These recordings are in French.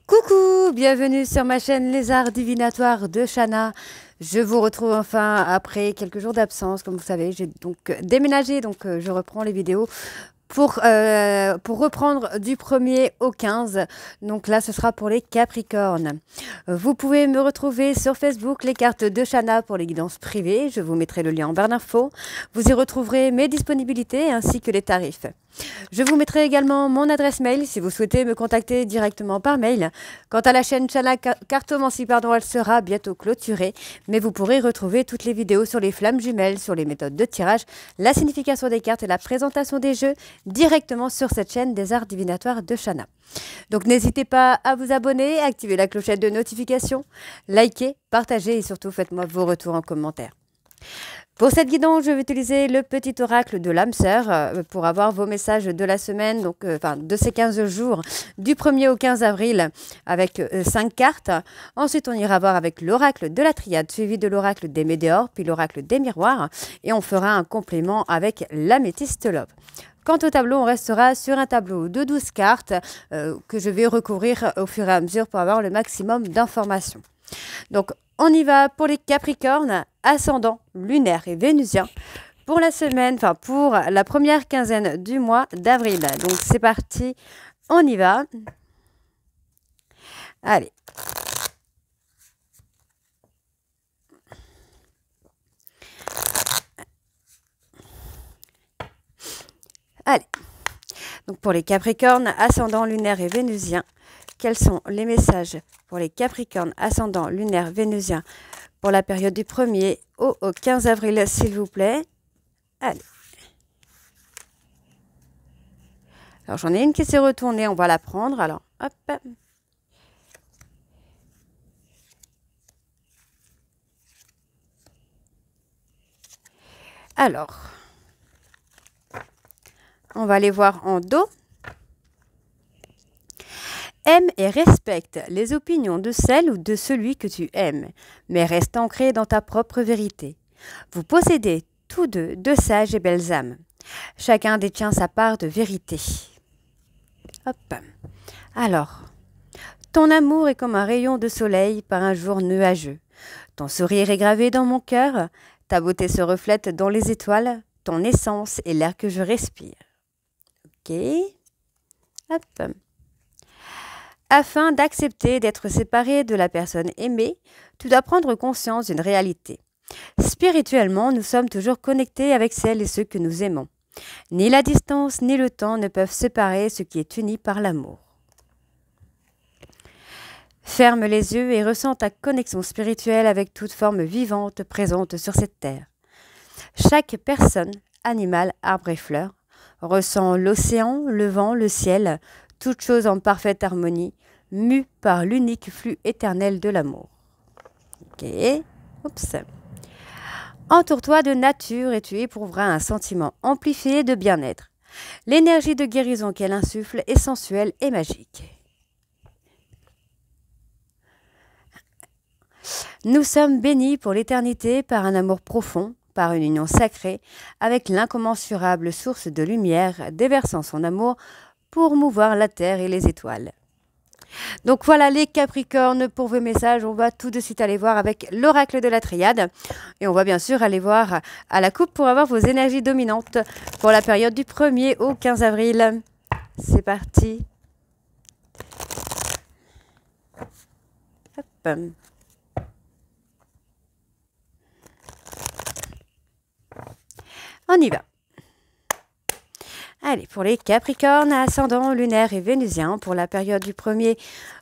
Coucou, bienvenue sur ma chaîne Les Arts Divinatoires de Shana. Je vous retrouve enfin après quelques jours d'absence. Comme vous savez, j'ai donc déménagé, donc je reprends les vidéos pour reprendre du 1er au 15. Donc là, ce sera pour les Capricornes. Vous pouvez me retrouver sur Facebook, les cartes de Shana pour les guidances privées. Je vous mettrai le lien en barre d'infos. Vous y retrouverez mes disponibilités ainsi que les tarifs. Je vous mettrai également mon adresse mail si vous souhaitez me contacter directement par mail. Quant à la chaîne Shana Cartomancie, elle sera bientôt clôturée, mais vous pourrez retrouver toutes les vidéos sur les flammes jumelles, sur les méthodes de tirage, la signification des cartes et la présentation des jeux directement sur cette chaîne des Arts Divinatoires de Shana. Donc n'hésitez pas à vous abonner, activer la clochette de notification, liker, partager et surtout faites-moi vos retours en commentaire. Pour cette guidance, je vais utiliser le petit oracle de l'âme sœur pour avoir vos messages de la semaine, donc de ces 15 jours, du 1er au 15 avril, avec 5 cartes. Ensuite, on ira voir avec l'oracle de la triade, suivi de l'oracle des météores, puis l'oracle des miroirs, et on fera un complément avec l'améthyste love. Quant au tableau, on restera sur un tableau de 12 cartes que je vais recouvrir au fur et à mesure pour avoir le maximum d'informations. Donc, on y va pour les Capricornes, ascendant lunaire et vénusien, pour la semaine, pour la première quinzaine du mois d'avril. Donc, c'est parti, on y va. Allez. Allez. Donc, pour les Capricornes, ascendant lunaire et vénusien, quels sont les messages pour les Capricornes, ascendant lunaire, vénusien, pour la période du 1er au 15 avril, s'il vous plaît. Allez. Alors, j'en ai une qui s'est retournée, on va la prendre. Alors, hop. Alors, on va aller voir en dos. Aime et respecte les opinions de celle ou de celui que tu aimes, mais reste ancré dans ta propre vérité. Vous possédez tous deux de sages et belles âmes. Chacun détient sa part de vérité. Hop. Alors, ton amour est comme un rayon de soleil par un jour nuageux. Ton sourire est gravé dans mon cœur, ta beauté se reflète dans les étoiles, ton essence est l'air que je respire. Ok. Hop. Afin d'accepter d'être séparé de la personne aimée, tu dois prendre conscience d'une réalité. Spirituellement, nous sommes toujours connectés avec celles et ceux que nous aimons. Ni la distance ni le temps ne peuvent séparer ce qui est uni par l'amour. Ferme les yeux et ressens ta connexion spirituelle avec toute forme vivante présente sur cette terre. Chaque personne, animal, arbre et fleur, ressent l'océan, le vent, le ciel, toute chose en parfaite harmonie, mue par l'unique flux éternel de l'amour. Ok. Oups. Entoure-toi de nature et tu éprouveras un sentiment amplifié de bien-être. L'énergie de guérison qu'elle insuffle est sensuelle et magique. Nous sommes bénis pour l'éternité par un amour profond, par une union sacrée, avec l'incommensurable source de lumière déversant son amour pour mouvoir la terre et les étoiles. Donc voilà les Capricornes pour vos messages. On va tout de suite aller voir avec l'oracle de la triade. Et on va bien sûr aller voir à la coupe pour avoir vos énergies dominantes pour la période du 1er au 15 avril. C'est parti. Hop. On y va. Allez, pour les Capricornes, ascendant lunaire et vénusien, pour la période du 1er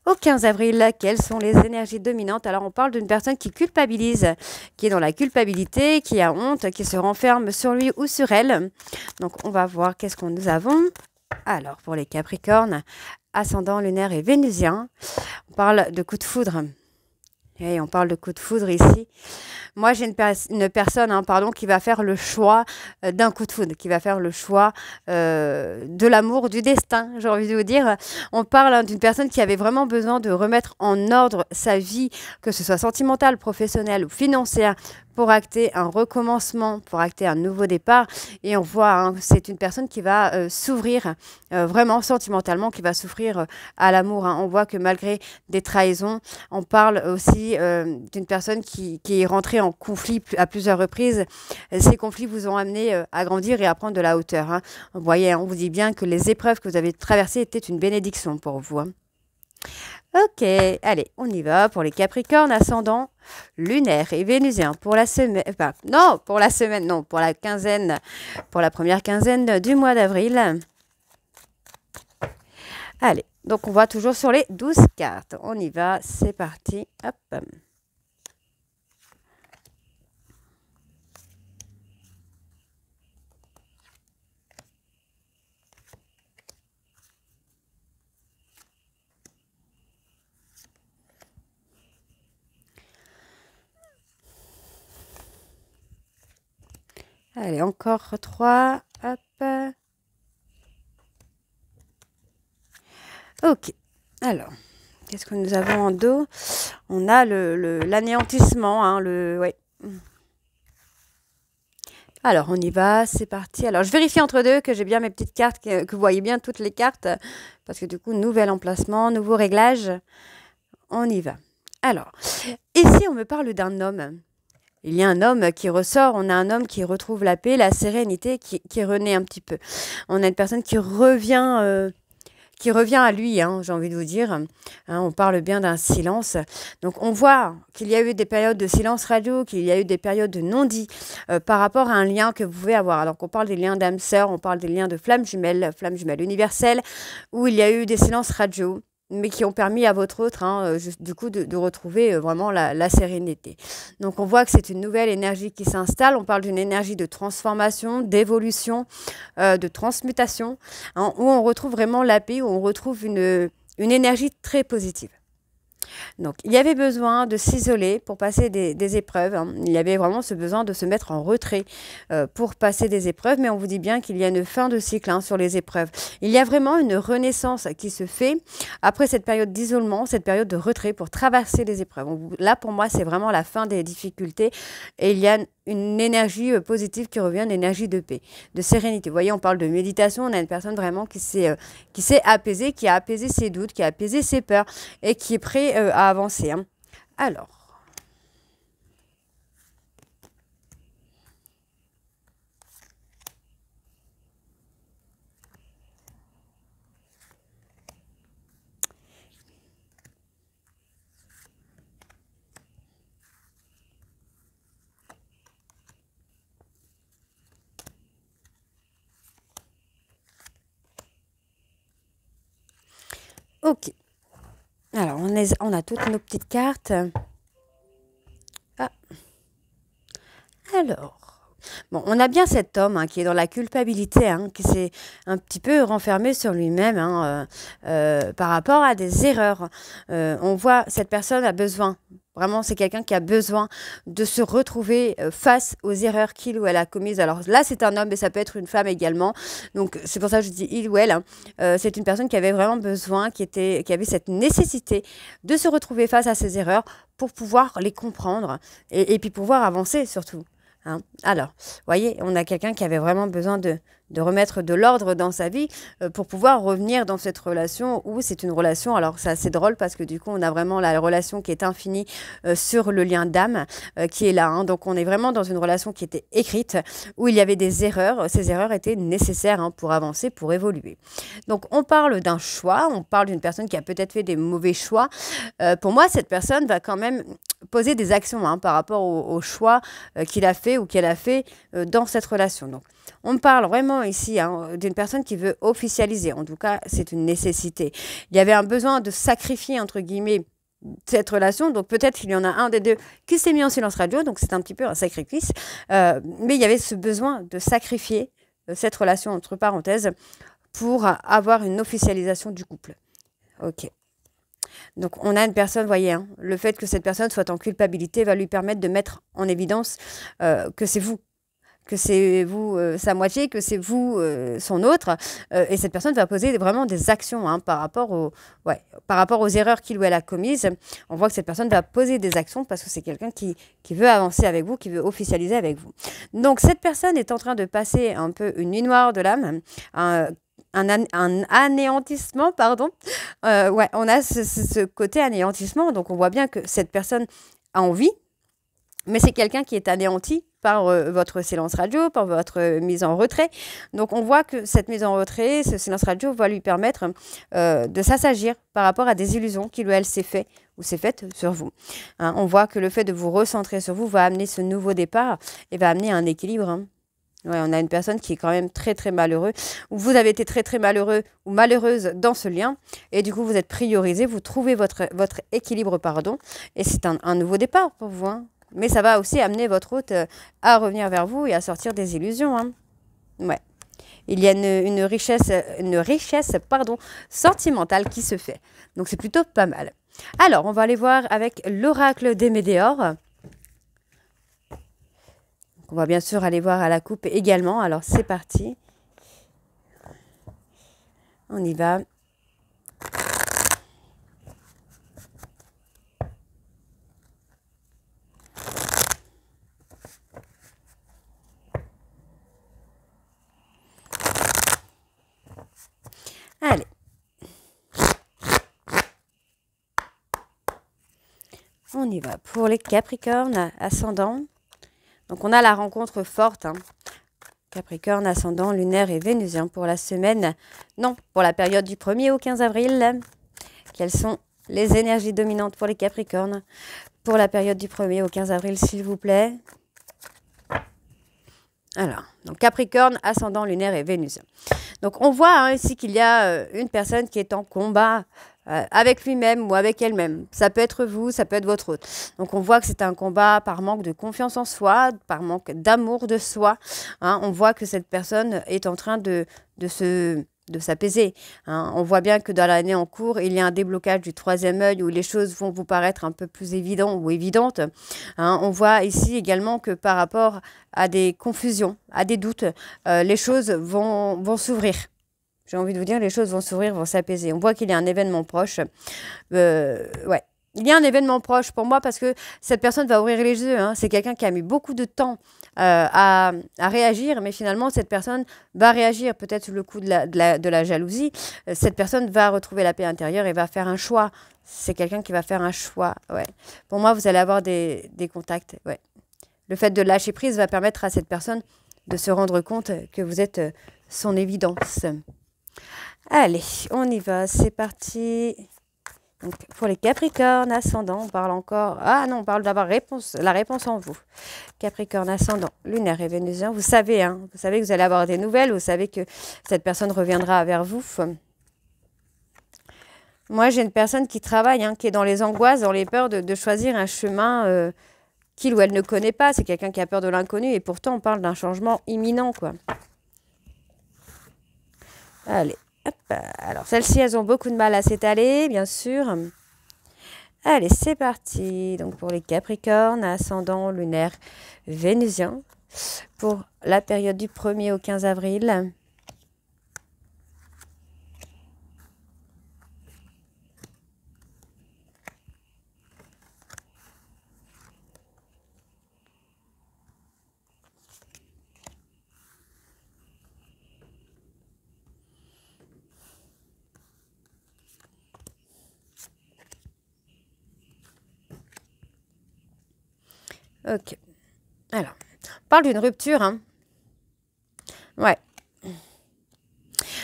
au 15 avril, quelles sont les énergies dominantes? Alors, on parle d'une personne qui culpabilise, qui est dans la culpabilité, qui a honte, qui se renferme sur lui ou sur elle. Donc, on va voir qu'est-ce que nous avons. Alors, pour les Capricornes, ascendant lunaire et vénusien, on parle de coup de foudre. Et on parle de coup de foudre ici. Moi, j'ai une personne qui va faire le choix d'un coup de foudre, qui va faire le choix de l'amour, du destin, j'ai envie de vous dire. On parle d'une personne qui avait vraiment besoin de remettre en ordre sa vie, que ce soit sentimentale, professionnelle ou financière, pour acter un recommencement, pour acter un nouveau départ. Et on voit, hein, c'est une personne qui va s'ouvrir vraiment sentimentalement, qui va s'ouvrir à l'amour. Hein. On voit que malgré des trahisons, on parle aussi d'une personne qui est rentrée en conflit à plusieurs reprises. Ces conflits vous ont amené à grandir et à prendre de la hauteur. Hein. Vous voyez, on vous dit bien que les épreuves que vous avez traversées étaient une bénédiction pour vous. Hein. Ok, allez, on y va pour les Capricornes, ascendant lunaire et vénusien pour la semaine, non, pour la semaine, non, pour la quinzaine, pour la première quinzaine du mois d'avril. Allez, donc on va toujours sur les 12 cartes. On y va, c'est parti, hop. Allez, encore 3. Hop. Ok. Alors, qu'est-ce que nous avons en dos? On a l'anéantissement. Hein, ouais. Alors, on y va. C'est parti. Alors, je vérifie entre deux que j'ai bien mes petites cartes, que vous voyez bien toutes les cartes. Parce que du coup, nouvel emplacement, nouveau réglage. On y va. Alors, ici, on me parle d'un homme. Il y a un homme qui ressort, on a un homme qui retrouve la paix, la sérénité, qui renaît un petit peu. On a une personne qui revient à lui, hein, j'ai envie de vous dire. Hein, on parle bien d'un silence. Donc on voit qu'il y a eu des périodes de silence radio, qu'il y a eu des périodes de non-dit par rapport à un lien que vous pouvez avoir. Alors qu'on parle des liens d'âme sœur, on parle des liens de flammes jumelles universelles, où il y a eu des silences radio, mais qui ont permis à votre autre, hein, du coup, de retrouver vraiment la sérénité. Donc, on voit que c'est une nouvelle énergie qui s'installe. On parle d'une énergie de transformation, d'évolution, de transmutation, hein, où on retrouve vraiment la paix, où on retrouve une énergie très positive. Donc, il y avait besoin de s'isoler pour passer des épreuves. Hein. Il y avait vraiment ce besoin de se mettre en retrait pour passer des épreuves. Mais on vous dit bien qu'il y a une fin de cycle hein, sur les épreuves. Il y a vraiment une renaissance qui se fait après cette période d'isolement, cette période de retrait pour traverser les épreuves. Là, pour moi, c'est vraiment la fin des difficultés. Et il y a une énergie positive qui revient, une énergie de paix, de sérénité. Vous voyez, on parle de méditation. On a une personne vraiment qui s'est apaisée, qui a apaisé ses doutes, qui a apaisé ses peurs et qui est prêt à avancer. Hein. Alors. Ok. Alors, on a toutes nos petites cartes. Ah. Alors. Bon, on a bien cet homme hein, qui est dans la culpabilité, hein, qui s'est un petit peu renfermé sur lui-même hein, par rapport à des erreurs. On voit cette personne a besoin. Vraiment, c'est quelqu'un qui a besoin de se retrouver face aux erreurs qu'il ou elle a commises. Alors là, c'est un homme, mais ça peut être une femme également. Donc, c'est pour ça que je dis il ou elle. Hein. C'est une personne qui avait vraiment besoin, qui avait cette nécessité de se retrouver face à ses erreurs pour pouvoir les comprendre et puis pouvoir avancer surtout. Hein. Alors, vous voyez, on a quelqu'un qui avait vraiment besoin de remettre de l'ordre dans sa vie pour pouvoir revenir dans cette relation où c'est une relation, alors c'est assez drôle parce que du coup on a vraiment la relation qui est infinie sur le lien d'âme qui est là, hein. Donc on est vraiment dans une relation qui était écrite où il y avait des erreurs, ces erreurs étaient nécessaires hein, pour avancer, pour évoluer. Donc on parle d'un choix, on parle d'une personne qui a peut-être fait des mauvais choix. Pour moi cette personne va quand même poser des actions hein, par rapport au choix qu'il a fait ou qu'elle a fait dans cette relation. Donc on parle vraiment ici hein, d'une personne qui veut officialiser. En tout cas, c'est une nécessité. Il y avait un besoin de sacrifier, entre guillemets, cette relation. Donc, peut-être qu'il y en a un des deux qui s'est mis en silence radio. Donc, c'est un petit peu un sacrifice. Mais il y avait ce besoin de sacrifier cette relation, entre parenthèses, pour avoir une officialisation du couple. Ok. Donc, on a une personne, vous voyez, hein, le fait que cette personne soit en culpabilité va lui permettre de mettre en évidence que c'est vous que c'est vous sa moitié, que c'est vous son autre. Et cette personne va poser vraiment des actions hein, par rapport aux erreurs qu'il ou elle a commises. On voit que cette personne va poser des actions parce que c'est quelqu'un qui veut avancer avec vous, qui veut officialiser avec vous. Donc, cette personne est en train de passer un peu une nuit noire de l'âme, un anéantissement, pardon. Ouais, on a ce côté anéantissement. Donc, on voit bien que cette personne a envie, mais c'est quelqu'un qui est anéanti par votre silence radio, par votre mise en retrait. Donc, on voit que cette mise en retrait, ce silence radio va lui permettre de s'assagir par rapport à des illusions qu'il ou elle s'est fait ou s'est faite sur vous. Hein, on voit que le fait de vous recentrer sur vous va amener ce nouveau départ et va amener un équilibre. Hein. Ouais, on a une personne qui est quand même très, très malheureux. Ou vous avez été très, très malheureux ou malheureuse dans ce lien. Et du coup, vous êtes priorisé, vous trouvez votre équilibre, pardon. Et c'est un nouveau départ pour vous. Hein. Mais ça va aussi amener votre hôte à revenir vers vous et à sortir des illusions. Hein. Ouais. Il y a une richesse pardon, sentimentale qui se fait. Donc, c'est plutôt pas mal. Alors, on va aller voir avec l'oracle des Médéores. On va bien sûr aller voir à la coupe également. Alors, c'est parti. On y va. Allez. On y va pour les Capricornes ascendants. Donc, on a la rencontre forte. Hein. Capricorne, ascendant, lunaire et vénusien pour la semaine. Non, pour la période du 1er au 15 avril. Quelles sont les énergies dominantes pour les Capricornes pour la période du 1er au 15 avril, s'il vous plaît? Alors, donc Capricorne, ascendant, lunaire et vénusien. Donc, on voit hein, ici qu'il y a une personne qui est en combat avec lui-même ou avec elle-même. Ça peut être vous, ça peut être votre autre. Donc, on voit que c'est un combat par manque de confiance en soi, par manque d'amour de soi. Hein. On voit que cette personne est en train de s'apaiser. Hein. On voit bien que dans l'année en cours, il y a un déblocage du troisième œil où les choses vont vous paraître un peu plus évidentes ou évidentes. Hein. On voit ici également que par rapport à des confusions, à des doutes, les choses vont s'ouvrir. J'ai envie de vous dire, les choses vont s'ouvrir, vont s'apaiser. On voit qu'il y a un événement proche. Ouais. Il y a un événement proche pour moi parce que cette personne va ouvrir les yeux. Hein. C'est quelqu'un qui a mis beaucoup de temps à réagir, mais finalement, cette personne va réagir peut-être sous le coup de la jalousie. Cette personne va retrouver la paix intérieure et va faire un choix. C'est quelqu'un qui va faire un choix. Ouais. Pour moi, vous allez avoir des contacts. Ouais. Le fait de lâcher prise va permettre à cette personne de se rendre compte que vous êtes son évidence. Allez, on y va, c'est parti. Donc, pour les Capricornes ascendants, on parle encore... Ah non, on parle d'avoir la réponse en vous. Capricorne ascendant, lunaire et vénusien. Vous savez que vous allez avoir des nouvelles. Vous savez que cette personne reviendra vers vous. Moi, j'ai une personne qui travaille, hein, qui est dans les angoisses, dans les peurs de choisir un chemin qu'il ou elle ne connaît pas. C'est quelqu'un qui a peur de l'inconnu. Et pourtant, on parle d'un changement imminent, quoi. Allez. Hop, alors, celles-ci, elles ont beaucoup de mal à s'étaler, bien sûr. Allez, c'est parti. Donc, pour les Capricornes, ascendant, lunaire, vénusien, pour la période du 1er au 15 avril. Ok. Alors, on parle d'une rupture, hein. Ouais.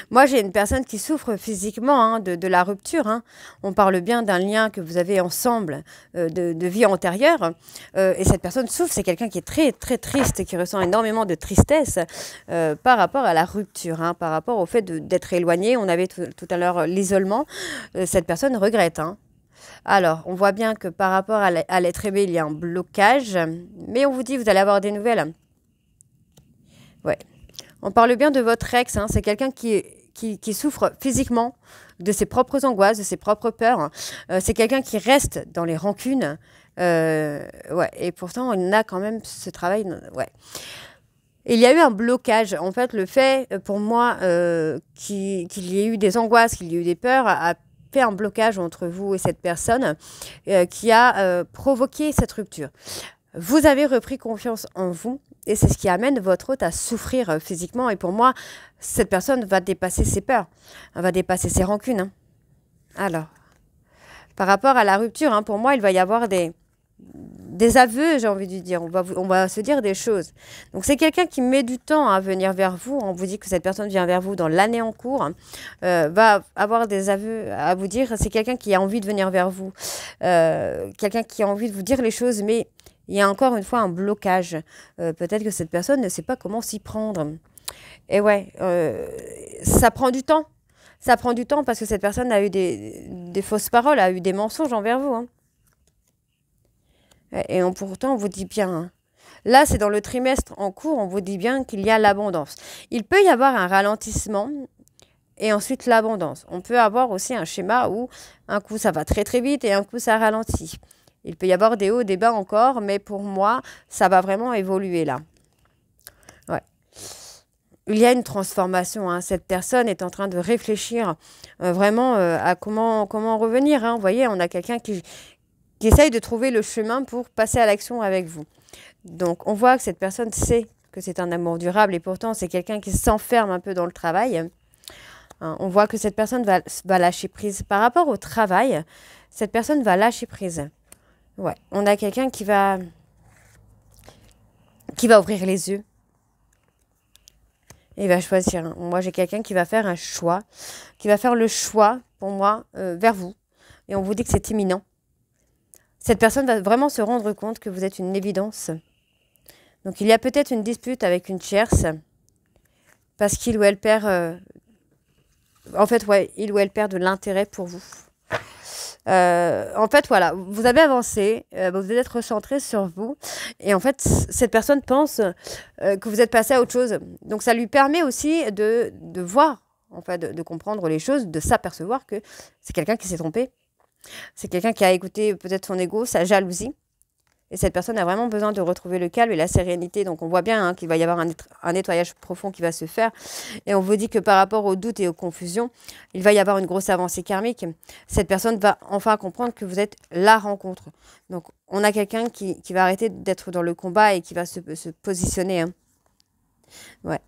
Moi, j'ai une personne qui souffre physiquement hein, de la rupture. Hein. On parle bien d'un lien que vous avez ensemble de vie antérieure. Et cette personne souffre. C'est quelqu'un qui est très, très triste et qui ressent énormément de tristesse par rapport à la rupture, hein, par rapport au fait d'être éloigné. On avait tout à l'heure l'isolement. Cette personne regrette, hein. Alors, on voit bien que par rapport à l'être aimé, il y a un blocage. Mais on vous dit, vous allez avoir des nouvelles. Ouais. On parle bien de votre ex. Hein. C'est quelqu'un qui souffre physiquement de ses propres angoisses, de ses propres peurs. C'est quelqu'un qui reste dans les rancunes. Ouais. Et pourtant, il a quand même ce travail. Ouais. Il y a eu un blocage. En fait, le fait, pour moi, qu'il y ait eu des angoisses, qu'il y ait eu des peurs, a fait un blocage entre vous et cette personne qui a provoqué cette rupture. Vous avez repris confiance en vous et c'est ce qui amène votre hôte à souffrir physiquement. Et pour moi, cette personne va dépasser ses peurs, elle va dépasser ses rancunes. Hein. Alors, par rapport à la rupture, hein, pour moi, il va y avoir des aveux, j'ai envie de dire. On va se dire des choses. Donc, c'est quelqu'un qui met du temps à venir vers vous. On vous dit que cette personne vient vers vous dans l'année en cours, hein, va avoir des aveux à vous dire. C'est quelqu'un qui a envie de venir vers vous. Quelqu'un qui a envie de vous dire les choses, mais il y a encore une fois un blocage. Peut-être que cette personne ne sait pas comment s'y prendre. Et ouais, ça prend du temps. Ça prend du temps parce que cette personne a eu des fausses paroles, a eu des mensonges envers vous. Hein. Et pourtant, on vous dit bien. Hein. Là, c'est dans le trimestre en cours, on vous dit bien qu'il y a l'abondance. Il peut y avoir un ralentissement et ensuite l'abondance. On peut avoir aussi un schéma où un coup, ça va très très vite et un coup, ça ralentit. Il peut y avoir des hauts, des bas encore, mais pour moi, ça va vraiment évoluer là. Ouais. Il y a une transformation. Hein. Cette personne est en train de réfléchir vraiment à comment revenir. Hein. Vous voyez, on a quelqu'un qui essaye de trouver le chemin pour passer à l'action avec vous. Donc, on voit que cette personne sait que c'est un amour durable et pourtant, c'est quelqu'un qui s'enferme un peu dans le travail. Hein. On voit que cette personne va lâcher prise. Par rapport au travail, cette personne va lâcher prise. Ouais, on a quelqu'un qui va ouvrir les yeux. Et il va choisir. Moi, j'ai quelqu'un qui va faire un choix, qui va faire le choix, pour moi, vers vous. Et on vous dit que c'est imminent. Cette personne va vraiment se rendre compte que vous êtes une évidence. Donc, il y a peut-être une dispute avec une tierce, parce qu'il ou elle perd... en fait, ouais, il ou elle perd de l'intérêt pour vous. En fait, voilà, vous avez avancé, vous êtes recentré sur vous. Et en fait, cette personne pense que vous êtes passé à autre chose. Donc, ça lui permet aussi de voir, en fait, de comprendre les choses, de s'apercevoir que c'est quelqu'un qui s'est trompé. C'est quelqu'un qui a écouté peut-être son ego, sa jalousie. Et cette personne a vraiment besoin de retrouver le calme et la sérénité. Donc, on voit bien hein, qu'il va y avoir un nettoyage profond qui va se faire. Et on vous dit que par rapport aux doutes et aux confusions, il va y avoir une grosse avancée karmique. Cette personne va enfin comprendre que vous êtes la rencontre. Donc, on a quelqu'un qui va arrêter d'être dans le combat et qui va se positionner. Hein. Ouais.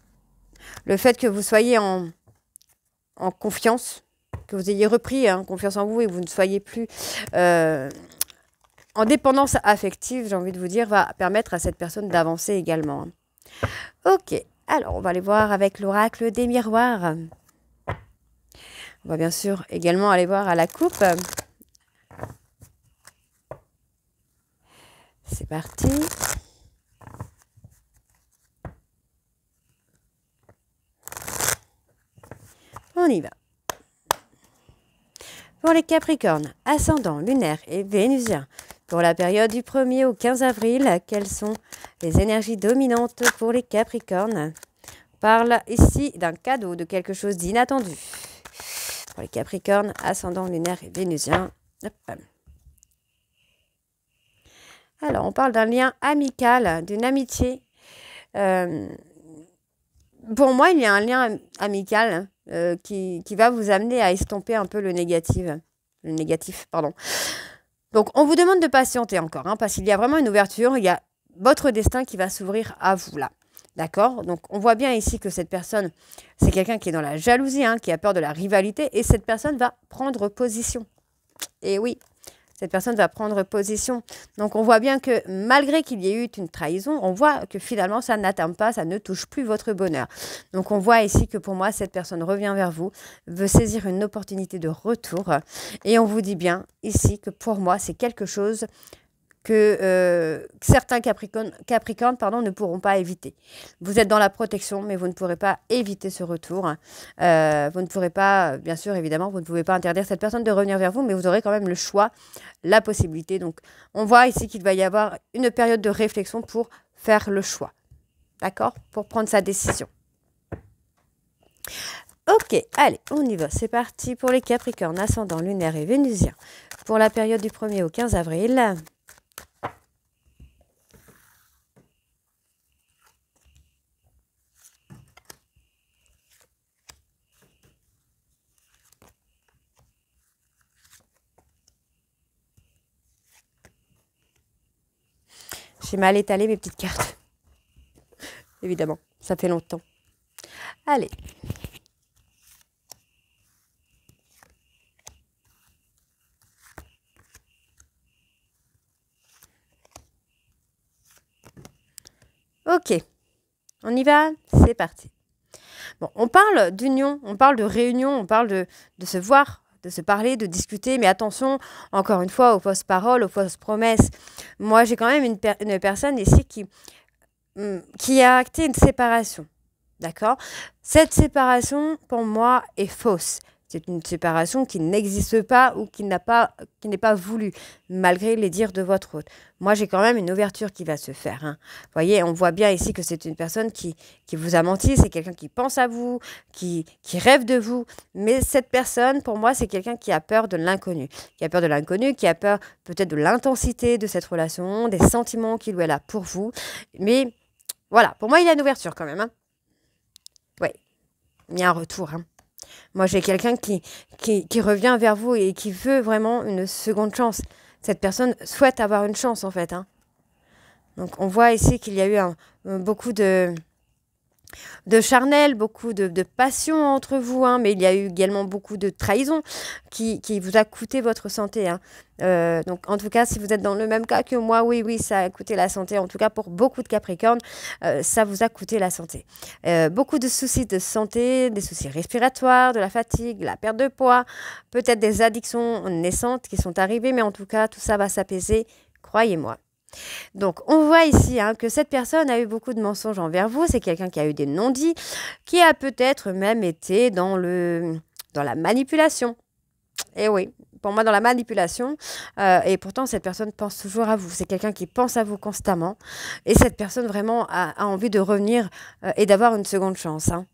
Le fait que vous soyez en confiance, que vous ayez repris hein, confiance en vous et que vous ne soyez plus... en dépendance affective, j'ai envie de vous dire, va permettre à cette personne d'avancer également. Ok, alors on va aller voir avec l'oracle des miroirs. On va bien sûr également aller voir à la coupe. C'est parti. On y va. Pour les Capricornes, ascendant, lunaire et vénusien, pour la période du 1er au 15 avril, quelles sont les énergies dominantes pour les Capricornes? On parle ici d'un cadeau, de quelque chose d'inattendu. Pour les Capricornes, ascendant, lunaire et vénusien. Hop. Alors, on parle d'un lien amical, d'une amitié. Pour moi, il y a un lien amical qui va vous amener à estomper un peu le négatif. Donc, on vous demande de patienter encore, hein, parce qu'il y a vraiment une ouverture. Il y a votre destin qui va s'ouvrir à vous, là. D'accord? Donc, on voit bien ici que cette personne, c'est quelqu'un qui est dans la jalousie, hein, qui a peur de la rivalité, et cette personne va prendre position. Et oui, cette personne va prendre position. Donc, on voit bien que malgré qu'il y ait eu une trahison, on voit que finalement, ça n'atteint pas, ça ne touche plus votre bonheur. Donc, on voit ici que pour moi, cette personne revient vers vous, veut saisir une opportunité de retour. Et on vous dit bien ici que pour moi, c'est quelque chose que certains Capricornes ne pourront pas éviter. Vous êtes dans la protection, mais vous ne pourrez pas éviter ce retour. Vous ne pourrez pas, bien sûr, évidemment, vous ne pouvez pas interdire cette personne de revenir vers vous, mais vous aurez quand même le choix, la possibilité. Donc, on voit ici qu'il va y avoir une période de réflexion pour faire le choix. D'accord? Pour prendre sa décision. Ok, allez, on y va. C'est parti pour les Capricornes, ascendant, lunaire et vénusien. Pour la période du 1er au 15 avril... J'ai mal étalé mes petites cartes. Évidemment, ça fait longtemps. Allez. Ok, on y va? C'est parti. Bon, on parle d'union, on parle de réunion, on parle de se voir, de se parler, de discuter, mais attention, encore une fois, aux fausses paroles, aux fausses promesses. Moi, j'ai quand même une personne ici qui a acté une séparation, d'accord? Cette séparation, pour moi, est fausse. C'est une séparation qui n'existe pas ou qui n'est pas voulue, malgré les dires de votre hôte. Moi, j'ai quand même une ouverture qui va se faire, hein. Vous voyez, on voit bien ici que c'est une personne qui vous a menti, c'est quelqu'un qui pense à vous, qui rêve de vous. Mais cette personne, pour moi, c'est quelqu'un qui a peur de l'inconnu. Qui a peur de l'inconnu, qui a peur peut-être de l'intensité de cette relation, des sentiments qu'il ou elle a pour vous. Mais voilà, pour moi, il y a une ouverture quand même, hein. Ouais, il y a un retour, hein. Moi, j'ai quelqu'un qui revient vers vous et qui veut vraiment une seconde chance. Cette personne souhaite avoir une chance, en fait, hein. Donc, on voit ici qu'il y a eu beaucoup de charnel, beaucoup de passion entre vous, hein, mais il y a eu également beaucoup de trahison qui vous a coûté votre santé, hein. Donc, en tout cas, si vous êtes dans le même cas que moi, oui, ça a coûté la santé. En tout cas, pour beaucoup de Capricornes, ça vous a coûté la santé. Beaucoup de soucis de santé, des soucis respiratoires, de la fatigue, la perte de poids, peut-être des addictions naissantes qui sont arrivées, mais en tout cas, tout ça va s'apaiser, croyez-moi. Donc, on voit ici, hein, que cette personne a eu beaucoup de mensonges envers vous. C'est quelqu'un qui a eu des non-dits, qui a peut-être même été dans la manipulation. Et oui, pour moi, dans la manipulation. Et pourtant, cette personne pense toujours à vous. C'est quelqu'un qui pense à vous constamment. Et cette personne vraiment a envie de revenir et d'avoir une seconde chance, hein.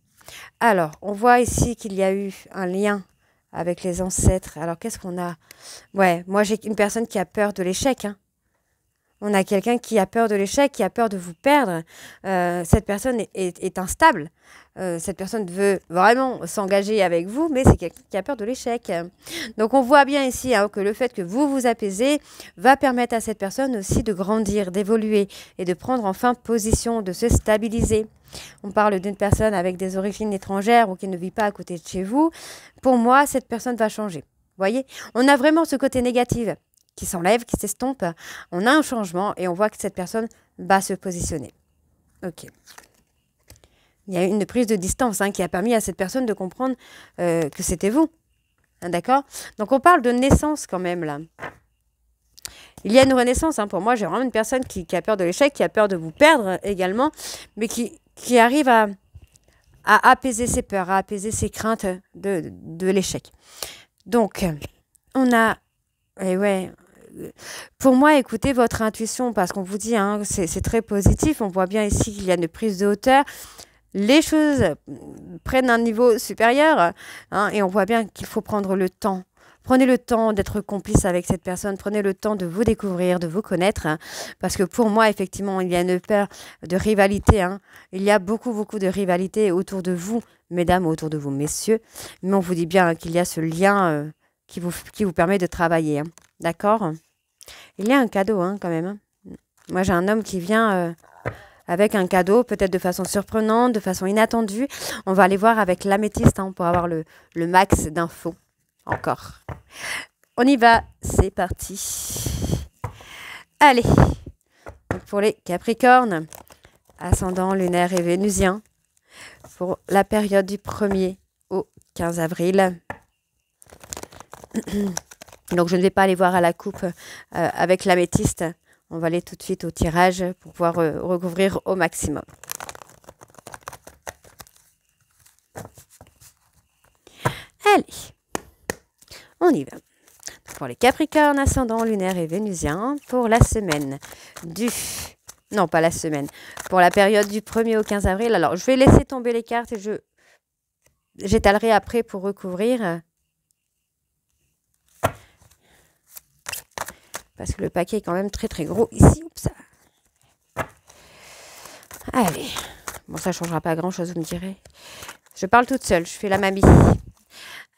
Alors, on voit ici qu'il y a eu un lien avec les ancêtres. Alors, qu'est-ce qu'on a? Ouais, moi, j'ai une personne qui a peur de l'échec, hein. On a quelqu'un qui a peur de l'échec, qui a peur de vous perdre. Cette personne est instable. Cette personne veut vraiment s'engager avec vous, mais c'est quelqu'un qui a peur de l'échec. Donc, on voit bien ici, hein, que le fait que vous vous apaisez va permettre à cette personne aussi de grandir, d'évoluer et de prendre enfin position, de se stabiliser. On parle d'une personne avec des origines étrangères ou qui ne vit pas à côté de chez vous. Pour moi, cette personne va changer. Vous voyez, on a vraiment ce côté négatif qui s'enlève, qui s'estompe. On a un changement et on voit que cette personne va se positionner. Ok. Il y a une prise de distance, hein, qui a permis à cette personne de comprendre que c'était vous. Hein, d'accord? Donc, on parle de naissance quand même, là. Il y a une renaissance, hein. Pour moi, j'ai vraiment une personne qui a peur de l'échec, qui a peur de vous perdre également, mais qui arrive à apaiser ses peurs, à apaiser ses craintes de l'échec. Donc, on a... Et ouais... Pour moi, écoutez votre intuition, parce qu'on vous dit, hein, c'est très positif. On voit bien ici qu'il y a une prise de hauteur. Les choses prennent un niveau supérieur, hein, et on voit bien qu'il faut prendre le temps. Prenez le temps d'être complice avec cette personne. Prenez le temps de vous découvrir, de vous connaître, hein, parce que pour moi, effectivement, il y a une peur de rivalité, hein. Il y a beaucoup de rivalité autour de vous, mesdames, autour de vous, messieurs. Mais on vous dit bien, hein, qu'il y a ce lien qui vous permet de travailler, hein. D'accord? Il y a un cadeau, hein, quand même, hein. Moi, j'ai un homme qui vient avec un cadeau, peut-être de façon surprenante, de façon inattendue. On va aller voir avec l'améthyste, hein, pour avoir le max d'infos. Encore. On y va, c'est parti. Allez. Donc pour les Capricornes, ascendant lunaire et vénusien, pour la période du 1er au 15 avril. Donc, je ne vais pas aller voir à la coupe avec l'améthyste. On va aller tout de suite au tirage pour pouvoir recouvrir au maximum. Allez, on y va. Pour les Capricornes, ascendant lunaire et vénusien, pour la semaine du... Non, pas la semaine. Pour la période du 1er au 15 avril. Alors, je vais laisser tomber les cartes et j'étalerai après pour recouvrir. Parce que le paquet est quand même très gros ici. Oups. Allez. Bon, ça ne changera pas grand-chose, vous me direz. Je parle toute seule, je fais la mamie.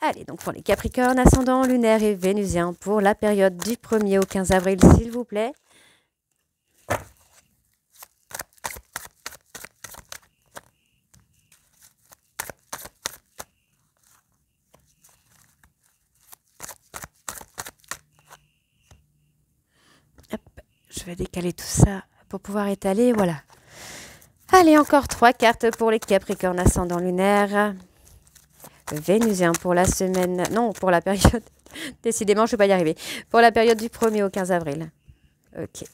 Allez, donc pour les Capricornes, ascendant lunaire et vénusien, pour la période du 1er au 15 avril, s'il vous plaît. je vais décaler tout ça pour pouvoir étaler. Voilà. Allez, encore 3 cartes pour les Capricornes ascendant lunaire. Vénusien pour la semaine... Non, pour la période... Décidément, je ne vais pas y arriver. Pour la période du 1er au 15 avril. Ok.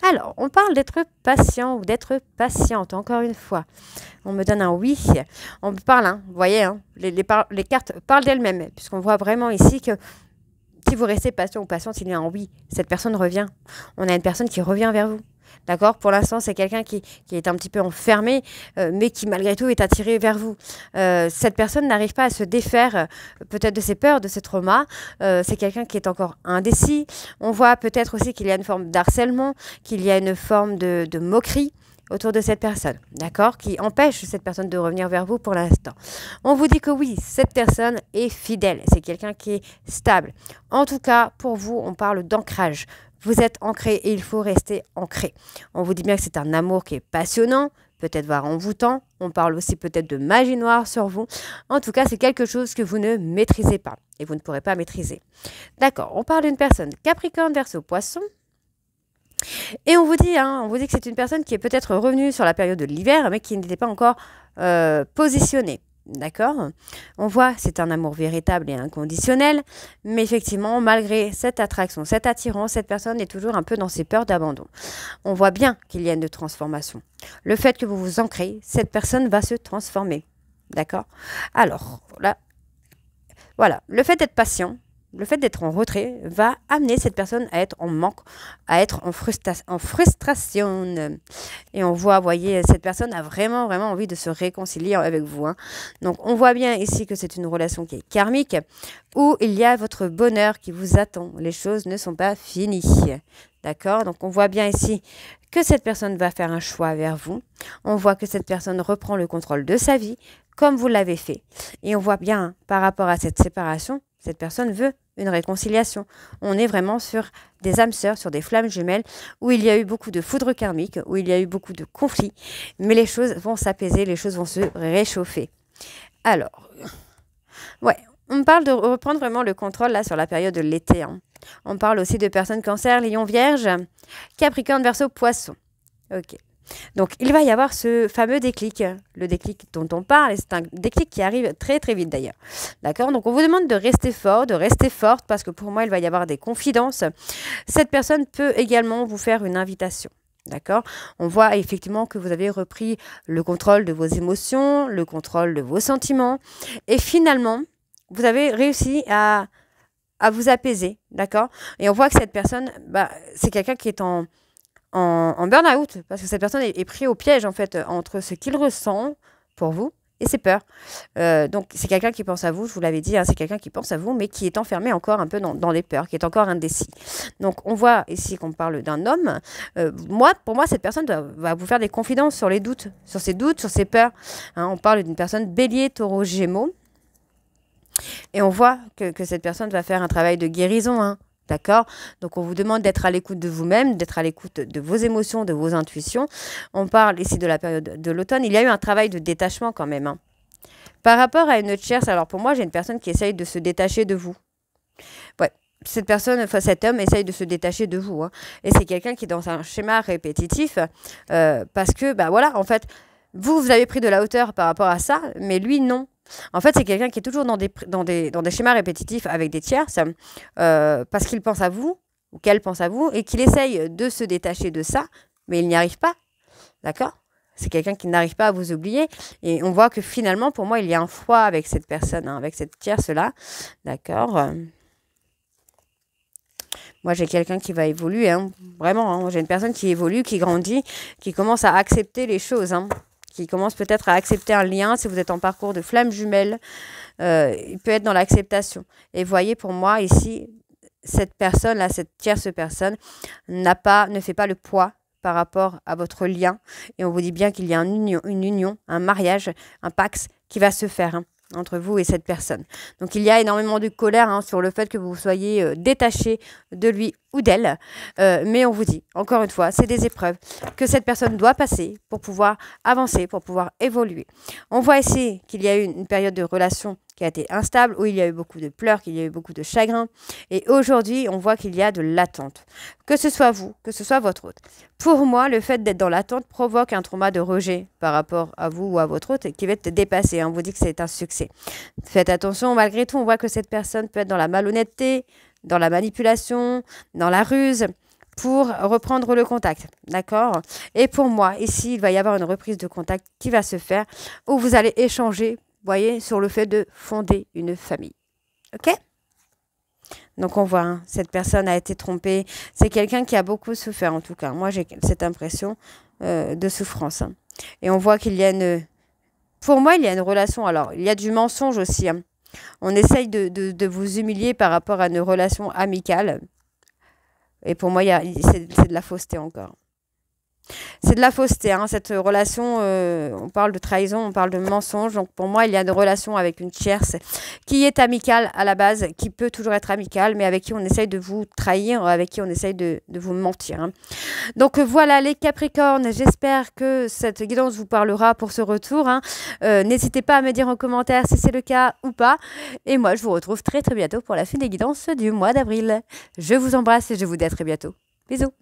Alors, on parle d'être patient ou d'être patiente, encore une fois. On me donne un oui. On parle, hein, vous voyez, hein, les cartes parlent d'elles-mêmes, puisqu'on voit vraiment ici que si vous restez patient ou patiente, il y a un oui. Cette personne revient. On a une personne qui revient vers vous. D'accord? Pour l'instant, c'est quelqu'un qui est un petit peu enfermé, mais qui malgré tout est attiré vers vous. Cette personne n'arrive pas à se défaire peut-être de ses peurs, de ses traumas. C'est quelqu'un qui est encore indécis. On voit peut-être aussi qu'il y a une forme d'harcèlement, qu'il y a une forme de moquerie autour de cette personne, d'accord, qui empêche cette personne de revenir vers vous pour l'instant. On vous dit que oui, cette personne est fidèle, c'est quelqu'un qui est stable. En tout cas, pour vous, on parle d'ancrage. Vous êtes ancré et il faut rester ancré. On vous dit bien que c'est un amour qui est passionnant, peut-être voire envoûtant. On parle aussi peut-être de magie noire sur vous. En tout cas, c'est quelque chose que vous ne maîtrisez pas et vous ne pourrez pas maîtriser. D'accord, on parle d'une personne Capricorne, Verseau, Poisson. Et on vous dit que c'est une personne qui est peut-être revenue sur la période de l'hiver, mais qui n'était pas encore positionnée. D'accord? On voit, c'est un amour véritable et inconditionnel, mais effectivement, malgré cette attraction, cette attirance, cette personne est toujours un peu dans ses peurs d'abandon. On voit bien qu'il y a une transformation. Le fait que vous vous ancrez, cette personne va se transformer. D'accord? Alors, là, voilà, le fait d'être patient, le fait d'être en retrait va amener cette personne à être en manque, à être en frustration. Et on voit, vous voyez, cette personne a vraiment envie de se réconcilier avec vous. Hein. Donc, on voit bien ici que c'est une relation qui est karmique, où il y a votre bonheur qui vous attend. Les choses ne sont pas finies. D'accord? Donc, on voit bien ici que cette personne va faire un choix vers vous. On voit que cette personne reprend le contrôle de sa vie, comme vous l'avez fait. Et on voit bien, par rapport à cette séparation, cette personne veut une réconciliation. On est vraiment sur des âmes sœurs, sur des flammes jumelles, où il y a eu beaucoup de foudre karmique, où il y a eu beaucoup de conflits, mais les choses vont s'apaiser, les choses vont se réchauffer. Alors, ouais, on parle de reprendre vraiment le contrôle là sur la période de l'été. Hein. On parle aussi de personnes Cancer, Lion, Vierge, Capricorne, Verseau, Poisson. Ok. Donc, il va y avoir ce fameux déclic, le déclic dont on parle, et c'est un déclic qui arrive très vite d'ailleurs. D'accord? Donc, on vous demande de rester fort, de rester forte, parce que pour moi, il va y avoir des confidences. Cette personne peut également vous faire une invitation. D'accord? On voit effectivement que vous avez repris le contrôle de vos émotions, le contrôle de vos sentiments, et finalement, vous avez réussi à vous apaiser. D'accord? Et on voit que cette personne, c'est quelqu'un qui est en burn-out, parce que cette personne est prise au piège, en fait, entre ce qu'il ressent pour vous et ses peurs. Donc, c'est quelqu'un qui pense à vous, je vous l'avais dit, hein, c'est quelqu'un qui pense à vous, mais qui est enfermé encore un peu dans les peurs, qui est encore indécis. Donc, on voit ici qu'on parle d'un homme. Pour moi, cette personne va vous faire des confidences sur les doutes, sur ses peurs. Hein, on parle d'une personne Bélier, Taureau, Gémeaux. Et on voit que cette personne va faire un travail de guérison, hein. D'accord? Donc, on vous demande d'être à l'écoute de vous-même, d'être à l'écoute de vos émotions, de vos intuitions. On parle ici de la période de l'automne. Il y a eu un travail de détachement quand même. Hein. Par rapport à une tierce, alors pour moi, j'ai une personne qui essaye de se détacher de vous. Ouais, cette personne, enfin cet homme essaye de se détacher de vous. Hein. Et c'est quelqu'un qui est dans un schéma répétitif parce que, voilà, en fait, vous avez pris de la hauteur par rapport à ça, mais lui, non. En fait, c'est quelqu'un qui est toujours dans des schémas répétitifs avec des tierces parce qu'il pense à vous ou qu'elle pense à vous et qu'il essaye de se détacher de ça, mais il n'y arrive pas. D'accord? C'est quelqu'un qui n'arrive pas à vous oublier. Et on voit que finalement, pour moi, il y a un froid avec cette personne, hein, avec cette tierce-là. D'accord? Moi, j'ai quelqu'un qui va évoluer. Hein, vraiment, hein, j'ai une personne qui évolue, qui grandit, qui commence à accepter les choses. Hein. Qui commence peut-être à accepter un lien, si vous êtes en parcours de flamme jumelle, il peut être dans l'acceptation. Et voyez, pour moi, ici, cette personne-là, cette tierce personne, ne fait pas le poids par rapport à votre lien. Et on vous dit bien qu'il y a une union, un mariage, un pax qui va se faire. Hein. entre vous et cette personne. Donc il y a énormément de colère hein, sur le fait que vous soyez détaché de lui ou d'elle. Mais on vous dit, encore une fois, c'est des épreuves que cette personne doit passer pour pouvoir avancer, pour pouvoir évoluer. On voit ici qu'il y a eu une période de relation qui a été instable, où il y a eu beaucoup de pleurs, qu'il y a eu beaucoup de chagrin. Et aujourd'hui, on voit qu'il y a de l'attente. Que ce soit vous, que ce soit votre hôte. Pour moi, le fait d'être dans l'attente provoque un trauma de rejet par rapport à vous ou à votre hôte qui va être dépassé. On vous dit que c'est un succès. Faites attention, malgré tout, on voit que cette personne peut être dans la malhonnêteté, dans la manipulation, dans la ruse, pour reprendre le contact, d'accord? Et pour moi, ici, il va y avoir une reprise de contact qui va se faire, où vous allez échanger, vous voyez, sur le fait de fonder une famille, ok? Donc on voit, hein, cette personne a été trompée, c'est quelqu'un qui a beaucoup souffert en tout cas, moi j'ai cette impression de souffrance, hein. Et on voit qu'il y a une... Pour moi, il y a une relation, alors il y a du mensonge aussi, hein. On essaye de vous humilier par rapport à une relation amicale. Et pour moi, c'est de la fausseté encore. C'est de la fausseté, hein, cette relation, on parle de trahison, on parle de mensonge. Donc pour moi, il y a une relation avec une tierce qui est amicale à la base, qui peut toujours être amicale, mais avec qui on essaye de vous trahir, avec qui on essaye de vous mentir, hein. Donc voilà les Capricornes, j'espère que cette guidance vous parlera pour ce retour, hein. N'hésitez pas à me dire en commentaire si c'est le cas ou pas. Et moi, je vous retrouve très très bientôt pour la fin des guidances du mois d'avril. Je vous embrasse et je vous dis à très bientôt. Bisous.